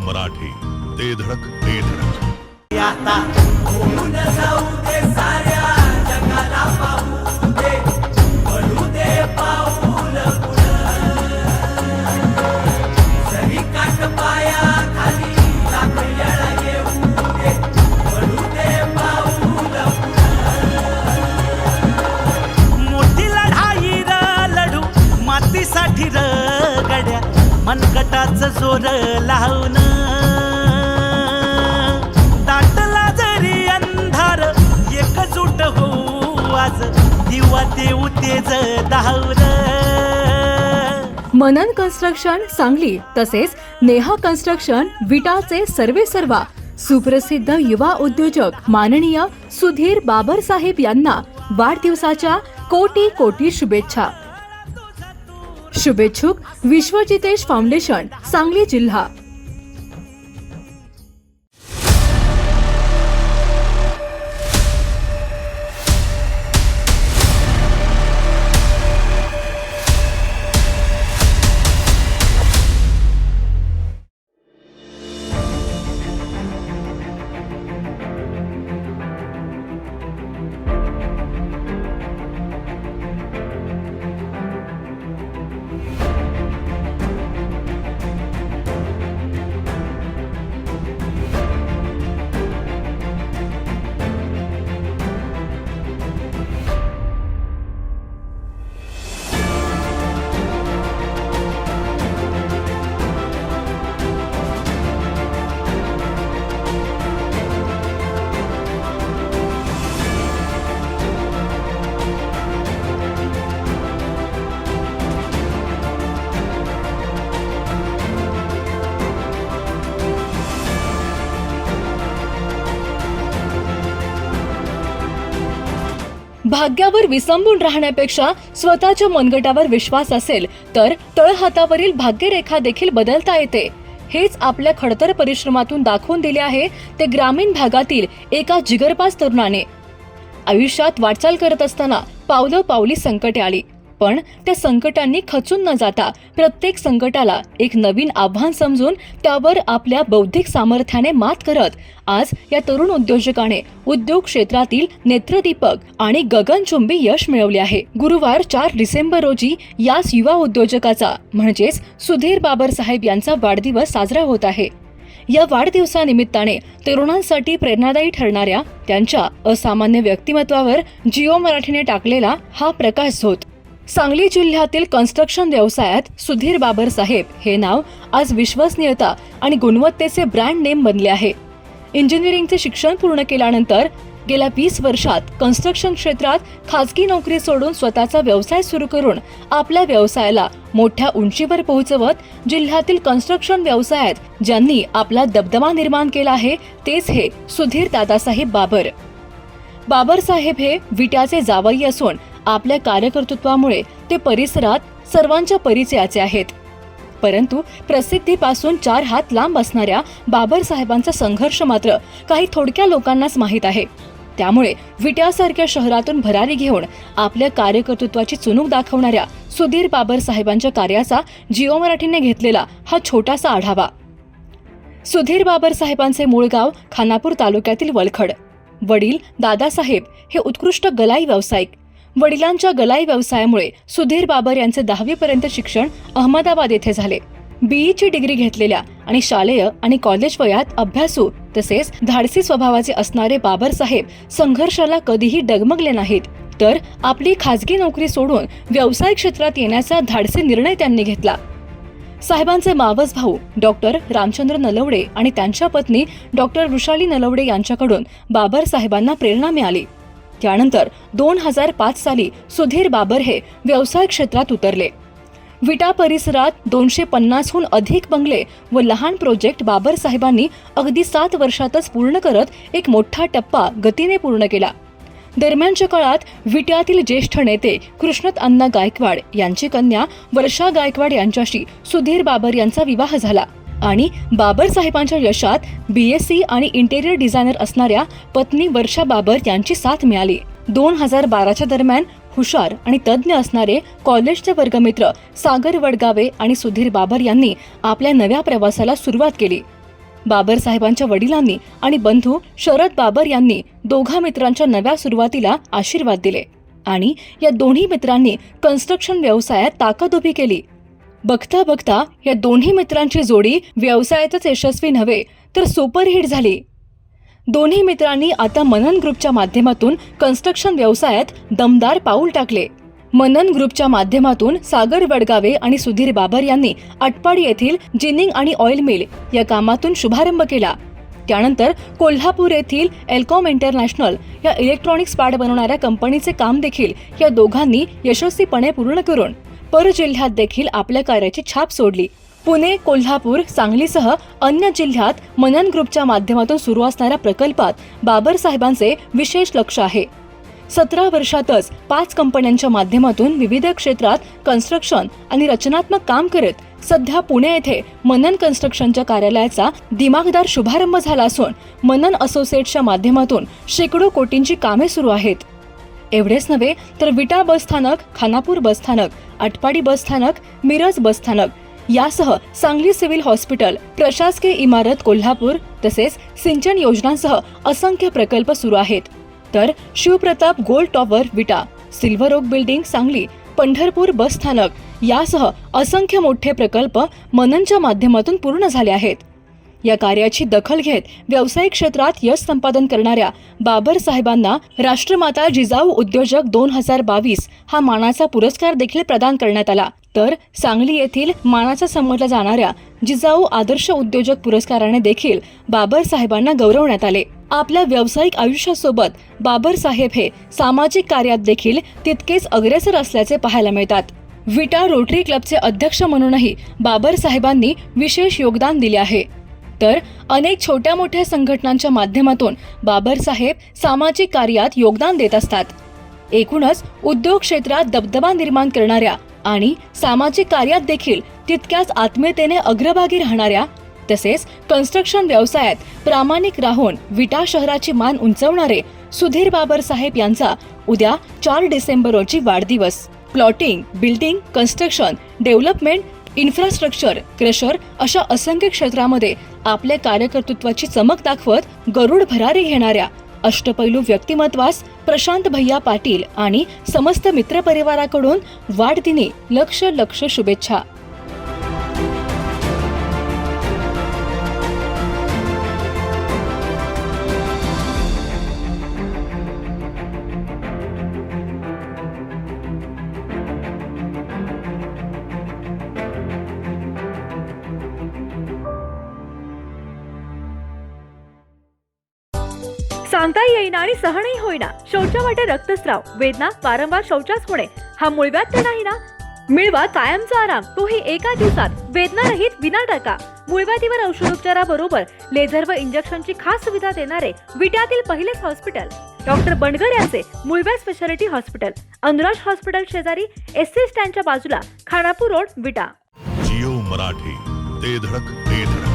मराठी, ते धडक ते धडक. आता होऊन जाऊ दे साऱ्या जगाला पाहू दे, पडू दे पाऊल पुढं, सरी काट पाया खाली लाख येळा येऊ दे, पडू दे पाऊल पुढं. मोठी लढाई लढू मातीसाठी गड्या, मनगटाचं जोर लावून दाटला जरी अंधार एकजूट होऊ आज, दिवा देऊ तेज धावलं. मनन कन्स्ट्रक्शन सांगली तसेच नेहा कन्स्ट्रक्शन विटाचे सर्वेसर्वा सुप्रसिद्ध युवा उद्योजक माननीय सुधीर बाबरसाहेब यांना वाढदिवसाच्या कोटी कोटी शुभेच्छा. शुभेच्छुक विश्वजितेश फाउंडेशन सांगली जिल्हा. भाग्यावर विसंबून राहण्यापेक्षा स्वतःच्या मनगटावर विश्वास असेल तर तळहातावरील भाग्यरेखा देखील बदलता येते. हेच आपल्या खडतर परिश्रमातून दाखवून दिले आहे ते ग्रामीण भागातील एका जिगरबाज तरुणाने. आयुष्यात वाटचाल करत असताना पावलोपावली संकटे आली, पण त्या संकटांनी खचून न जाता प्रत्येक संकटाला एक नवीन आव्हान समजून त्यावर आपल्या बौद्धिक सामर्थ्याने मात करत आज या तरुण उद्योजकाने उद्योग क्षेत्रातील नेत्रदीपक आणि गगनचुंबी यश मिळवले आहे. गुरुवार 4 डिसेंबर रोजी याच युवा उद्योजकाचा म्हणजेच सुधीर बाबरसाहेब यांचा वाढदिवस साजरा होत आहे. या वाढदिवसानिमित्ताने तरुणांसाठी प्रेरणादायी ठरणाऱ्या त्यांच्या असामान्य व्यक्तिमत्वावर जिओ मराठीने टाकलेला हा प्रकाश झोत. सांगली जिल्ह्यातील कन्स्ट्रक्शन व्यवसायात सुधीर बाबरसाहेब हे नाव आज विश्वसनीयता आणि गुणवत्तेचे ब्रँड नेम बनले आहे. इंजिनिअरिंगचे शिक्षण पूर्ण केल्यानंतर गेल्या 20 वर्षात कन्स्ट्रक्शन क्षेत्रात खाजगी नोकरी सोडून स्वतःचा व्यवसाय सुरू करून आपल्या व्यवसायाला मोठ्या उंचीवर पोहोचवत जिल्ह्यातील कन्स्ट्रक्शन व्यवसायात ज्यांनी आपला दबदबा निर्माण केला आहे तेच हे सुधीर दादासाहेब बाबर. बाबरसाहेब हे विट्याचे जावई असून आपल्या कार्यकर्तृत्वामुळे ते परिसरात सर्वांच्या परिचयाचे आहेत. परंतु प्रसिद्धीपासून 4 हात लांब असणाऱ्या बाबरसाहेबांचा संघर्ष मात्र काही थोडक्या लोकांनाच माहीत आहे. त्यामुळे विट्यासारख्या शहरातून भरारी घेऊन आपल्या कार्यकर्तृत्वाची चुणूक दाखवणाऱ्या सुधीर बाबरसाहेबांच्या कार्याचा जिओ मराठीने घेतलेला हा छोटासा आढावा. सुधीर बाबरसाहेबांचे मूळ गाव खानापूर तालुक्यातील वलखड. वडील दादासाहेब हे उत्कृष्ट गलाई व्यावसायिक. वडिलांच्या गलाई व्यवसायामुळे सुधीर बाबर यांचे 10वी पर्यंत शिक्षण अहमदाबाद येथे झाले. बीईची डिग्री घेतलेल्या आणि शालेय आणि कॉलेज वयात अभ्यासू तसेच धाडसी स्वभावाचे असणारे बाबरसाहेब संघर्षाला कधीही डगमगले नाहीत, तर आपली खाजगी नोकरी सोडून व्यवसाय क्षेत्रात येण्याचा धाडसी निर्णय त्यांनी घेतला. साहेबांचे मावस भाऊ डॉक्टर रामचंद्र नलवडे आणि त्यांच्या पत्नी डॉक्टर वृषाली नलवडे यांच्याकडून बाबरसाहेबांना प्रेरणा मिळाली. त्यानंतर 2005 साली सुधीर बाबर हे व्यवसाय क्षेत्रात उतरले. विटा परिसरात 250हून अधिक बंगले व लहान प्रोजेक्ट बाबरसाहेबांनी अगदी 7 वर्षातच पूर्ण करत एक मोठा टप्पा गतीने पूर्ण केला. दरम्यानच्या काळात विट्यातील ज्येष्ठ नेते कृष्णत अण्णा गायकवाड यांची कन्या वर्षा गायकवाड यांच्याशी सुधीर बाबर यांचा विवाह झाला आणि बाबरसाहेबांच्या यशात BSc आणि इंटेरियर डिझायनर असणाऱ्या पत्नी वर्षा बाबर यांची साथ मिळाली. 2012च्या दरम्यान हुशार आणि तज्ज्ञ असणारे कॉलेजचे वर्गमित्र सागर वडगावे आणि सुधीर बाबर यांनी आपल्या नव्या प्रवासाला सुरुवात केली. बाबर साहेबांच्या वडिलांनी आणि बंधू शरद बाबर यांनी दोघा मित्रांच्या नव्या सुरुवातीला आशीर्वाद दिले आणि या दोन्ही मित्रांनी कन्स्ट्रक्शन व्यवसायात ताकद उभी केली. बघता बघता या दोन्ही मित्रांची जोडी व्यवसायातच यशस्वी नव्हे तर सुपरहिट झाली. दोन्ही मित्रांनी आता मनन ग्रुपच्या माध्यमातून कन्स्ट्रक्शन व्यवसायात दमदार पाऊल टाकले. मनन ग्रुपच्या माध्यमातून सागर वडगावे आणि सुधीर बाबर यांनी आटपाडी येथील जिनिंग आणि ऑइल मिल या कामातून शुभारंभ केला. त्यानंतर कोल्हापूर येथील एल्कॉम इंटरनॅशनल या इलेक्ट्रॉनिक्स पॅड बनवणाऱ्या कंपनीचे काम देखील या दोघांनी यशस्वीपणे पूर्ण करून परजिल्ह्यात देखील आपल्या कार्याची छाप सोडली. पुणे, कोल्हापूर, सांगलीसह अन्य जिल्ह्यात मनन ग्रुपच्या माध्यमातून सुरू असणाऱ्या प्रकल्पात बाबर साहेबांचे विशेष लक्ष आहे. 17 वर्षातच 5 कंपन्यांच्या माध्यमातून विविध क्षेत्रात कन्स्ट्रक्शन आणि रचनात्मक काम करत सध्या पुणे येथे मनन कन्स्ट्रक्शनच्या कार्यालयाचा दिमागदार शुभारंभ झाला असून मनन असोसिएट्सच्या माध्यमातून शेकडो कोटींची कामे सुरू आहेत. एवढेच नव्हे तर विटा बस स्थानक, खानापूर बस स्थानक, आटपाडी बस स्थानक, मिरज बस स्थानक यासह सांगली सिव्हिल हॉस्पिटल, प्रशासकीय इमारत कोल्हापूर तसेच सिंचन योजनांसह असंख्य प्रकल्प सुरू आहेत. तर Shivpratap gold tower Vita, silver oak building Sangli, Pandharpur bus स्थानक यासह असंख्य मोठे प्रकल्प मननच्या माध्यमातून पूर्ण झाले आहेत. या कार्याची दखल घेत व्यावसायिक क्षेत्रात यश संपादन करणाऱ्या बाबर साहेबांना राष्ट्रमाता जिजाऊ उद्योजक 2022 हा मानाचा पुरस्कार देखील प्रदान करण्यात आला. तर सांगली येथील मानाचा समजल्या जाणाऱ्या जिजाऊ आदर्श उद्योजक पुरस्काराने देखील बाबर साहेबांना गौरवण्यात आले. आपल्या व्यावसायिक आयुष्यासोबत बाबर साहेब हे सामाजिक कार्यात देखील तितकेच अग्रेसर असल्याचे पाहायला मिळतात. विटा रोटरी क्लबचे अध्यक्ष म्हणूनही बाबर साहेबांनी विशेष योगदान दिले आहे. तर अनेक छोट्या मोठ्या संघटनांच्या माध्यमातून बाबर साहेब सामाजिक कार्यात योगदान देत असतात. एकूणच उद्योग क्षेत्रात दबदबा निर्माण करणाऱ्या आणि सामाजिक कार्यात देखील तितक्याच आत्मीयतेने अग्रभागी राहणाऱ्या तसेच कन्स्ट्रक्शन व्यवसायात प्रामाणिक राहून विटा शहराची मान उंचवणारे सुधीर बाबर साहेब यांचा उद्या 4 डिसेंबर रोजी वाढदिवस. Plotting, building, construction, development, infrastructure, crusher अशा असंख्य क्षेत्रामध्ये आपल्या कार्यकर्तृत्वाची चमक दाखवत गरुड भरारी घेणाऱ्या अष्टपैलू व्यक्तिमत्वास प्रशांत भैया पाटील आणि समस्त मित्रपरिवाराकडून वाढदिनी लक्ष शुभेच्छा. सांगता येईना आणि सहनही होईना, शौचावाटे रक्तस्राव, वेदना, वारंवार शौचास होणे हा मूळव्याध तर नाही ना? मिळवा कायमचा आराम, तोही एका दिवसात, वेदना रहित, विना टाका. मूळव्याधीवर औषधोपचाराबरोबर लेझर व इंजेक्शनची खास सुविधा देणारे विट्यातील पहिलेच हॉस्पिटल डॉक्टर बंडगर यांचे मूळव्याध स्पेशालिटी हॉस्पिटल, अनुराज हॉस्पिटल शेजारी, एसटी स्टँडच्या बाजूला, खानापूर रोड, विटा. जिओ मराठी, ते धडक ते धडक.